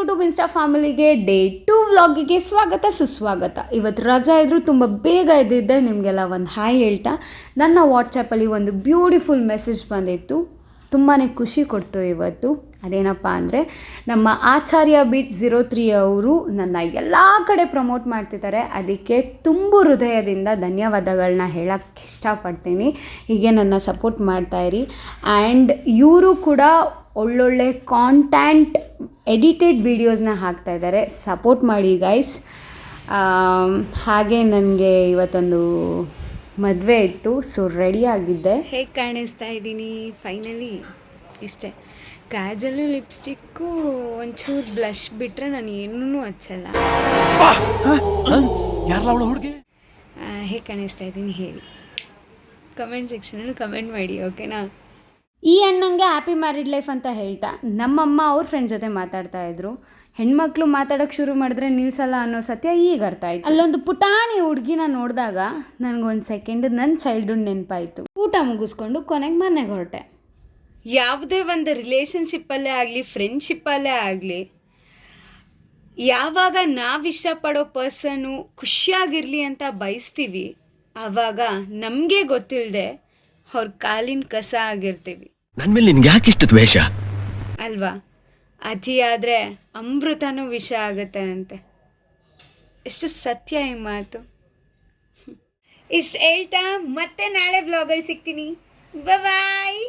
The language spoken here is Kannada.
ಯೂಟ್ಯೂಬ್ ಇನ್ಸ್ಟಾ ಫ್ಯಾಮಿಲಿಗೆ ಡೇ 2 ವ್ಲಾಗಿಗೆ ಸ್ವಾಗತ ಸುಸ್ವಾಗತ. ಇವತ್ತು ರಜಾ ಇದ್ದರೂ ತುಂಬ ಬೇಗ ಎದ್ದಿದ್ದೆ. ನಿಮಗೆಲ್ಲ ಒಂದು ಹಾಯ್ ಹೇಳ್ತಾ ನನ್ನ ವಾಟ್ಸಪ್ಪಲ್ಲಿ ಒಂದು ಬ್ಯೂಟಿಫುಲ್ ಮೆಸೇಜ್ ಬಂದಿತ್ತು. ತುಂಬಾ ಖುಷಿ ಕೊಡ್ತು ಇವತ್ತು. ಅದೇನಪ್ಪ ಅಂದರೆ ನಮ್ಮ ಆಚಾರ್ಯ ಬೀಚ್ 03 ಅವರು ನನ್ನ ಎಲ್ಲ ಕಡೆ ಪ್ರಮೋಟ್ ಮಾಡ್ತಿದ್ದಾರೆ. ಅದಕ್ಕೆ ತುಂಬ ಹೃದಯದಿಂದ ಧನ್ಯವಾದಗಳನ್ನ ಹೇಳೋಕ್ಕೆ ಇಷ್ಟಪಡ್ತೀನಿ. ಹೀಗೆ ನನ್ನ ಸಪೋರ್ಟ್ ಮಾಡ್ತಾಯಿರಿ. ಆ್ಯಂಡ್ ಇವರು ಕೂಡ ಒಳ್ಳೊಳ್ಳೆ ಕಾಂಟೆಂಟ್ ಎಡಿಟೆಡ್ ವೀಡಿಯೋಸ್ನ ಹಾಕ್ತಾಯಿದ್ದಾರೆ. ಸಪೋರ್ಟ್ ಮಾಡಿ ಗೈಸ್. ಹಾಗೆ ನನಗೆ ಇವತ್ತೊಂದು ಮದುವೆ ಇತ್ತು, ಸೊ ರೆಡಿಯಾಗಿದ್ದೆ. ಹೇಗೆ ಕಾಣಿಸ್ತಾ ಇದ್ದೀನಿ ಫೈನಲಿ ಇಷ್ಟೇ. ಕಾಜಲ್ಲು ಲಿಪ್ಸ್ಟಿಕ್ಕು ಒಂಚೂರು ಬ್ಲಷ್ ಬಿಟ್ಟರೆ ನಾನು ಏನೂ ಹಚ್ಚಲ್ಲ. ಹೇಗೆ ಕಾಣಿಸ್ತಾ ಇದ್ದೀನಿ ಹೇಳಿ, ಕಮೆಂಟ್ ಸೆಕ್ಷನಲ್ಲಿ ಕಮೆಂಟ್ ಮಾಡಿ, ಓಕೆನಾ? ಈ ಅಣ್ಣಂಗೆ ಹ್ಯಾಪಿ ಮ್ಯಾರಿಡ್ ಲೈಫ್ ಅಂತ ಹೇಳ್ತಾ ನಮ್ಮಮ್ಮ ಅವ್ರ ಫ್ರೆಂಡ್ ಜೊತೆ ಮಾತಾಡ್ತಾ ಇದ್ರು. ಹೆಣ್ಮಕ್ಳು ಮಾತಾಡೋಕ್ಕೆ ಶುರು ಮಾಡಿದ್ರೆ ನಿಲ್ಸಲ್ಲ ಅನ್ನೋ ಸತ್ಯ ಈಗ ಅರ್ಥ ಆಯ್ತು. ಅಲ್ಲೊಂದು ಪುಟಾಣಿ ಹುಡುಗಿನ ನೋಡಿದಾಗ ನನಗೊಂದು ಸೆಕೆಂಡ್ ನನ್ನ ಚೈಲ್ಡ್ಹುಡ್ ನೆನಪಾಯಿತು. ಊಟ ಮುಗಿಸ್ಕೊಂಡು ಕೊನೆಗೆ ಮನೆಗೆ ಹೊರಟೆ. ಯಾವುದೇ ಒಂದು ರಿಲೇಷನ್ಶಿಪ್ಪಲ್ಲೇ ಆಗಲಿ, ಫ್ರೆಂಡ್ಶಿಪ್ಪಲ್ಲೇ ಆಗಲಿ, ಯಾವಾಗ ನಾವು ಇಷ್ಟಪಡೋ ಪರ್ಸನು ಖುಷಿಯಾಗಿರಲಿ ಅಂತ ಬಯಸ್ತೀವಿ, ಆವಾಗ ನಮಗೆ ಗೊತ್ತಿಲ್ಲದೆ ಅವ್ರ ಕಾಲಿನ ಕಸ ಆಗಿರ್ತೀವಿ. ನನ್ನ ಮೇಲೆ ನಿನ್ಗೆ ಯಾಕೆ ಇಷ್ಟು ದ್ವೇಷ ಅಲ್ವಾ? ಅತಿಯಾದರೆ ಅಮೃತನೂ ವಿಷ ಆಗುತ್ತೆ ಅಂತೆ. ಎಷ್ಟು ಸತ್ಯ ಈ ಮಾತು. ಇಷ್ಟು ಹೇಳ್ತಾ ಮತ್ತೆ ನಾಳೆ ಬ್ಲಾಗಲ್ಲಿ ಸಿಗ್ತೀನಿ. ಬಾಯ್.